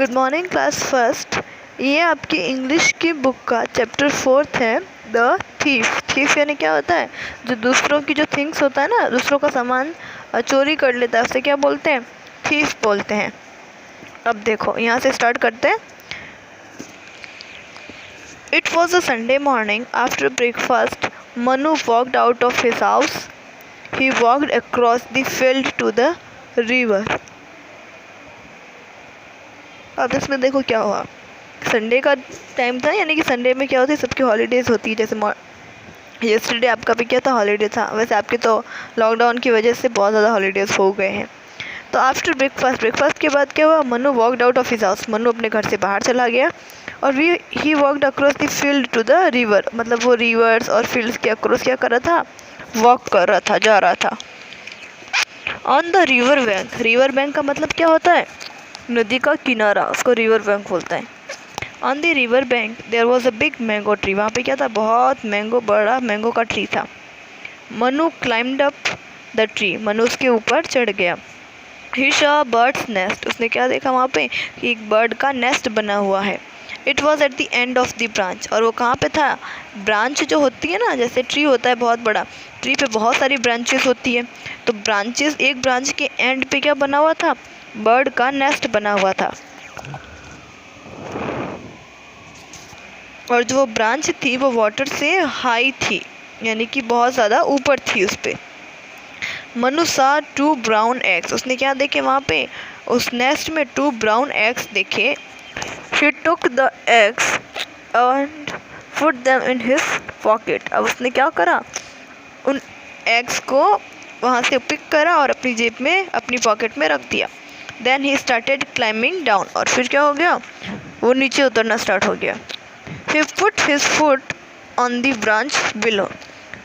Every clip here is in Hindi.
Good morning class first. ये आपकी इंग्लिश की बुक का चैप्टर 4 है, द थीफ। थीफ यानी क्या होता है? जो दूसरों की जो थिंग्स होता है ना, दूसरों का सामान चोरी कर लेता है, उसे क्या बोलते हैं? थीफ बोलते हैं। अब देखो यहाँ से स्टार्ट करते हैं। It was a Sunday morning after breakfast Manu walked out of his house. He walked across the field to the river. अब इसमें देखो क्या हुआ। संडे का टाइम था, यानी कि संडे में क्या होती है, सबकी हॉलीडेज़ होती है। जैसे येस्टरडे आपका भी क्या था, हॉलीडे था। वैसे आपके तो लॉकडाउन की वजह से बहुत ज़्यादा हॉलीडेज़ हो गए हैं। तो आफ्टर ब्रेकफास्ट के बाद क्या हुआ, Manu walked out of his house. Manu अपने घर से बाहर चला गया और he walked across the field to the river. मतलब वो रिवर्स और फील्ड्स के अक्रॉस क्या कर रहा था, वॉक कर रहा था, जा रहा था। On the river bank, river bank का मतलब क्या होता है? नदी का किनारा, उसको रिवर बैंक बोलते हैं। On the river bank there was a big mango tree. वहाँ पे क्या था, बहुत बड़ा मैंगो का ट्री था। Manu climbed up the tree, Manu उसके ऊपर चढ़ गया। ही सॉ बर्ड्स नेस्ट, उसने क्या देखा वहाँ पे कि एक बर्ड का नेस्ट बना हुआ है। It was at the end of the branch, और वो कहाँ पे था? ब्रांच जो होती है ना, जैसे ट्री होता है बहुत बड़ा, ट्री पे बहुत सारी ब्रांचेस होती है, तो ब्रांचेस, एक ब्रांच के एंड पे क्या बना हुआ था? बर्ड का नेस्ट बना हुआ था। और जो वो ब्रांच थी वो वाटर से हाई थी, यानी कि बहुत ज़्यादा ऊपर थी उस पर। मनु सा 2 ब्राउन एग्स, उसने क्या देखे वहाँ पे? उस नेस्ट में 2 ब्राउन एग्स देखे। He took the eggs and put them in his pocket. अब उसने क्या करा, उन एग्स को वहाँ से पिक करा और अपनी जेब में, अपनी पॉकेट में रख दिया। Then he started climbing down, और फिर क्या हो गया, वो नीचे उतरना स्टार्ट हो गया। He put his foot on the branch below.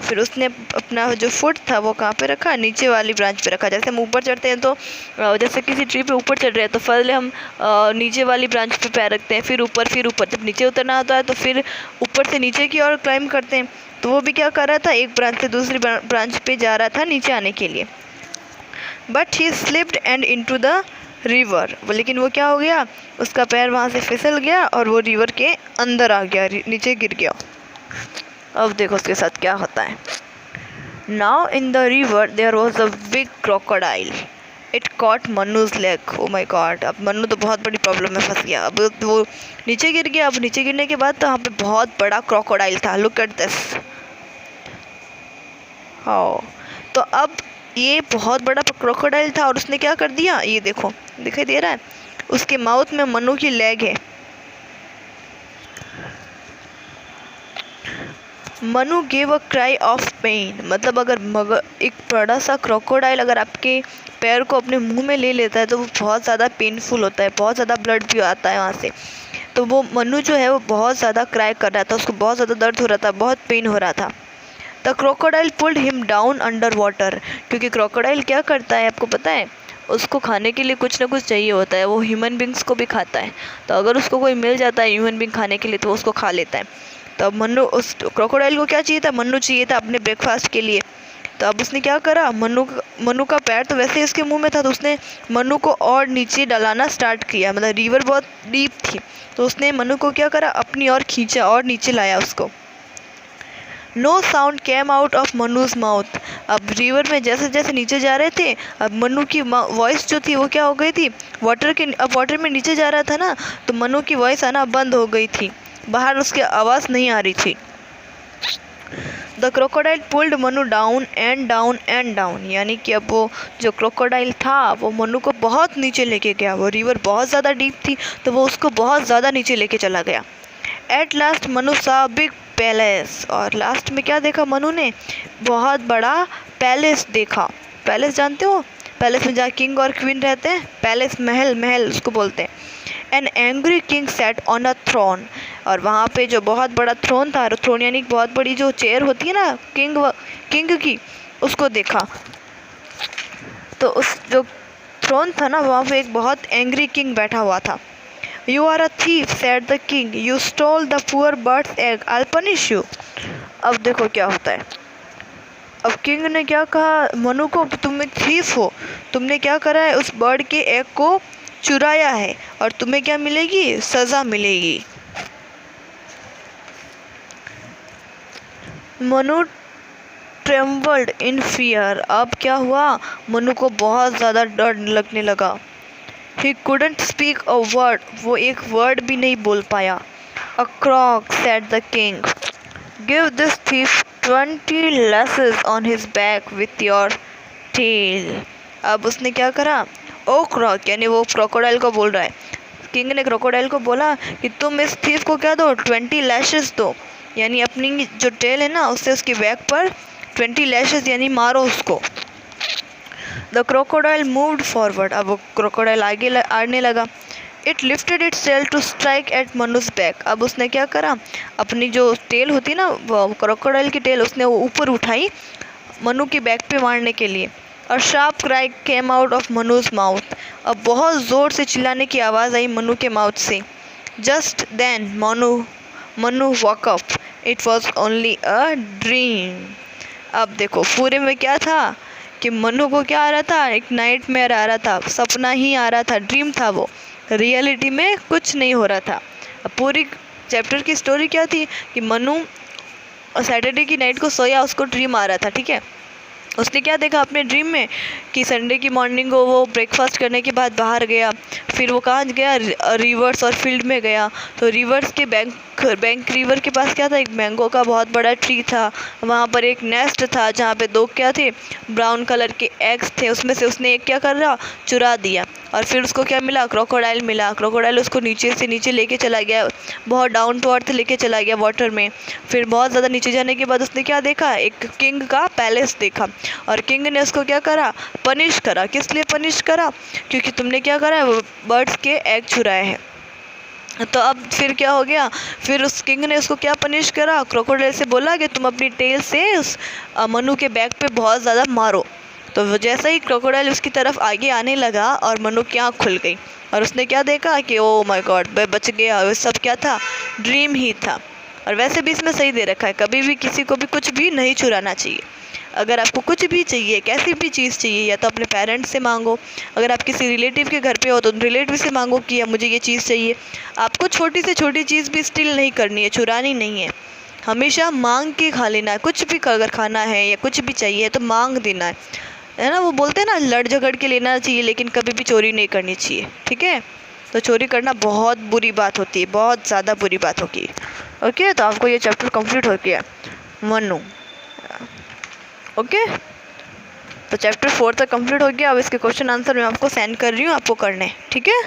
फिर उसने अपना जो फुट था वो कहाँ पे रखा? नीचे वाली ब्रांच पे रखा। जैसे हम ऊपर चढ़ते हैं तो जैसे किसी ट्री पे ऊपर चढ़ रहे हैं तो पहले हम नीचे वाली ब्रांच पे पैर रखते हैं, फिर ऊपर। जब नीचे उतरना होता है तो फिर ऊपर से नीचे की ओर क्लाइंब करते हैं। तो वो भी क्या कर रहा था, एक ब्रांच से दूसरी ब्रांच पे जा रहा था नीचे आने के लिए। But he slipped and into the river, लेकिन वो क्या हो गया, उसका पैर वहाँ से फिसल गया और वो रिवर के अंदर आ गया, नीचे गिर गया। अब देखो उसके साथ क्या होता है। Now in the river there was a big crocodile. It caught Manu's leg. Oh my God! अब मनु तो बहुत बड़ी प्रॉब्लम में फंस गया। अब वो नीचे गिर गया। अब नीचे गिरने के बाद तो वहाँ पे बहुत बड़ा क्रोकोडाइल था। Look at this. हाँ, तो अब ये बहुत बड़ा क्रोकोडाइल था और उसने क्या कर दिया, ये देखो दिखाई दे रहा है, उसके माउथ में मनु की लेग है। Manu gave a cry of pain, मतलब अगर एक बड़ा सा क्रोकोडाइल अगर आपके पैर को अपने मुंह में ले लेता है तो वो बहुत ज़्यादा पेनफुल होता है, बहुत ज़्यादा ब्लड भी आता है वहाँ से। तो वो मनु जो है वो बहुत ज़्यादा क्राई कर रहा था, उसको बहुत ज़्यादा दर्द हो रहा था, बहुत पेन हो रहा था। The crocodile pulled him down under water, क्योंकि क्रोकोडाइल क्या करता है आपको पता है, उसको खाने के लिए कुछ ना कुछ चाहिए होता है। वो ह्यूमन बींग्स को भी खाता है, तो अगर उसको कोई मिल जाता है ह्यूमन बींग खाने के लिए तो वो उसको खा लेता है। तो अब मनु, उस क्रोकोडाइल को क्या चाहिए था, मनु चाहिए था अपने ब्रेकफास्ट के लिए। तो अब उसने क्या करा, मनु का पैर तो वैसे इसके मुंह में था, तो उसने मनु को और नीचे डलाना स्टार्ट किया। मतलब रिवर बहुत डीप थी, तो उसने मनु को क्या करा, अपनी ओर खींचा और नीचे लाया उसको। No sound came out of Manu's mouth. अब रिवर में जैसे जैसे नीचे जा रहे थे, अब मनु की वॉइस जो थी वो क्या हो गई थी, अब वाटर में नीचे जा रहा था ना, तो मनु की वॉइस आना बंद हो गई थी, बाहर उसकी आवाज़ नहीं आ रही थी। The crocodile pulled Manu down and down and down, यानी कि अब वो जो क्रोकोडाइल था वो मनु को बहुत नीचे लेके गया। वो रिवर बहुत ज़्यादा डीप थी तो वो उसको बहुत ज़्यादा नीचे लेके चला गया। एट लास्ट मनु सा बिग पैलेस, और लास्ट में क्या देखा मनु ने, बहुत बड़ा पैलेस देखा। पैलेस जानते हो, पैलेस में जहाँ किंग और क्वीन रहते हैं, पैलेस महल उसको बोलते हैं। An angry king sat on a throne, और वहाँ पे जो बहुत बड़ा थ्रोन था, थ्रोन यानी बहुत बड़ी जो चेयर होती है ना किंग की, उसको देखा। तो उस जो थ्रोन था ना, वहाँ पे एक बहुत एंग्री किंग बैठा हुआ था। You are a thief said the king, you stole the poor bird's egg, I punish you. अब देखो क्या होता है। अब किंग ने क्या कहा मनु को, तुम एक थीफ हो, तुमने क्या करा है, उस बर्ड के एग को चुराया है और तुम्हें क्या मिलेगी, सज़ा मिलेगी। मनु ट्रेम्बल्ड इन फियर। अब क्या हुआ, मनु को बहुत ज़्यादा डर लगने लगा। ही couldn't speak a word, वो एक वर्ड भी नहीं बोल पाया। A croc said the king, give this thief 20 lashes on his back with your tail। अब उसने क्या करा, ओ क्रॉक, यानी वो क्रोकोडाइल को बोल रहा है। किंग ने क्रोकोडाइल को बोला कि तुम इस थीफ को क्या दो, 20 लैशेस दो, यानी अपनी जो टेल है ना उससे उसकी बैक पर 20 लैशेस यानी मारो उसको। The crocodile moved forward. अब वो क्रोकोडाइल आगे आने लगा। It lifted its tail to strike at Manu's back. अब उसने क्या करा, अपनी जो टेल होती ना, वो क्रोकोडाइल की टेल उसने वो ऊपर उठाई मनु की बैक पे मारने के लिए। और sharp cry came out of Manu's mouth. अब बहुत ज़ोर से चिल्लाने की आवाज़ आई मनु के माउथ से। Just then Manu woke up, it was only a dream. अब देखो पूरे में क्या था कि मनु को क्या आ रहा था, एक नाइटमेयर आ रहा था, सपना ही आ रहा था, ड्रीम था वो, रियलिटी में कुछ नहीं हो रहा था। अब पूरी चैप्टर की स्टोरी क्या थी कि मनु सैटरडे की नाइट को सोया, उसको ड्रीम आ रहा था, ठीक है। उसने क्या देखा अपने ड्रीम में कि संडे की मॉर्निंग को वो ब्रेकफास्ट करने के बाद बाहर गया, फिर वो कहाँ गया, रिवर्स और फील्ड में गया। तो रिवर्स के बैंक रिवर के पास क्या था, एक मैंगो का बहुत बड़ा ट्री था, वहाँ पर एक नेस्ट था जहाँ पे 2 क्या थे, ब्राउन कलर के एग्स थे, उसमें से उसने एक क्या कर रहा, चुरा दिया। और फिर उसको क्या मिला, क्रोकोडाइल मिला। क्रोकोडाइल उसको नीचे से नीचे लेके चला गया, बहुत डाउन टू अर्थ लेके चला गया वाटर में। फिर बहुत ज़्यादा नीचे जाने के बाद उसने क्या देखा, एक किंग का पैलेस देखा, और किंग ने उसको क्या करा, पनिश करा। किस लिए पनिश करा, क्योंकि तुमने क्या करा, बर्ड्स के एग चुराए हैं। तो अब फिर क्या हो गया, फिर उस किंग ने उसको क्या पनिश करा, क्रोकोडाइल से बोला कि तुम अपनी टेल से उस मनु के बैक पे बहुत ज़्यादा मारो। तो जैसा ही क्रोकोडाइल उसकी तरफ आगे आने लगा और मनु की आँख खुल गई और उसने क्या देखा कि ओ माय गॉड मैं बच गया, वो सब क्या था, ड्रीम ही था। और वैसे भी इसमें सही दे रखा है, कभी भी किसी को भी कुछ भी नहीं चुराना चाहिए। अगर आपको कुछ भी चाहिए, कैसी भी चीज़ चाहिए, या तो अपने पेरेंट्स से मांगो, अगर आप किसी रिलेटिव के घर पे हो तो रिलेटिव से मांगो कि मुझे ये चीज़ चाहिए। आपको छोटी से छोटी चीज़ भी स्टिल नहीं करनी है, चुरानी नहीं है, हमेशा मांग के खा लेना है। कुछ भी अगर खाना है या कुछ भी चाहिए तो मांग देना है ना। वो बोलते हैं ना, लड़ झगड़ के लेना चाहिए लेकिन कभी भी चोरी नहीं करनी चाहिए, ठीक है। तो चोरी करना बहुत बुरी बात होती है, बहुत ज़्यादा बुरी बात होगी। ओके, तो आपको ये चैप्टर कंप्लीट हो गया मनु। ओके, तो चैप्टर 4 तक कंप्लीट हो गया। अब इसके क्वेश्चन आंसर मैं आपको सेंड कर रही हूँ, आपको करने, ठीक है।